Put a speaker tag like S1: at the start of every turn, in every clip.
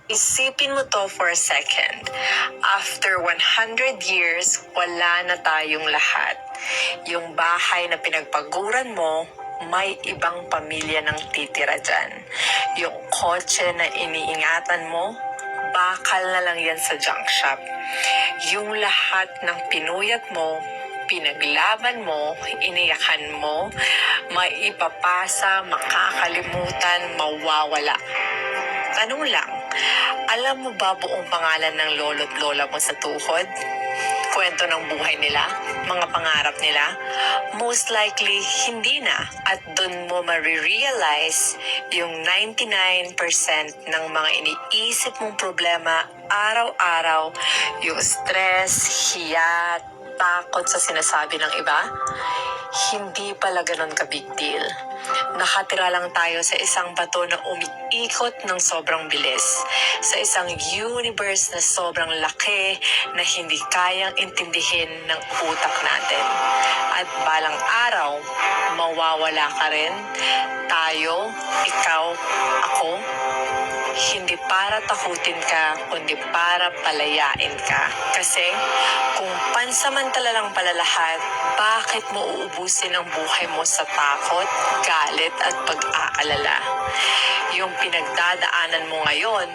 S1: Isipin mo to for a second. After 100 years, wala na tayong lahat. Yung bahay na pinagpaguran mo, may ibang pamilya nang titira dyan. Yung kotse na iniingatan mo, bakal na lang yan sa junk shop. Yung lahat ng pinuyat mo, pinaglaban mo, iniyakan mo, maipapasa, makakalimutan, mawawala. Tanong lang, alam mo ba buong pangalan ng lolo't lola mo sa tuhod? Kwento ng buhay nila? Mga pangarap nila? Most likely, hindi na. At dun mo marirealize yung 99% ng mga iniisip mong problema araw-araw, yung stress, hiya, takot sa sinasabi ng iba, hindi pala ganun ka big deal. Nakatira lang tayo sa isang bato na umiikot ng sobrang bilis. Sa isang universe na sobrang laki na hindi kayang intindihin ng utak natin. At balang araw, mawawala ka rin. Tayo, ikaw, ako. Hindi para takutin ka, kundi para palayain ka. Kasi kung pansamantala lang pala lahat, bakit mo uubusin ang buhay mo sa takot, galit at pag-aalala? Yung pinagdadaanan mo ngayon,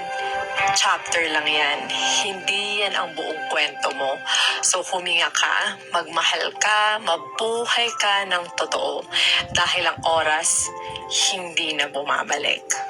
S1: chapter lang yan. Hindi yan ang buong kwento mo. So huminga ka, magmahal ka, mabuhay ka ng totoo. Dahil ang oras, hindi na bumabalik.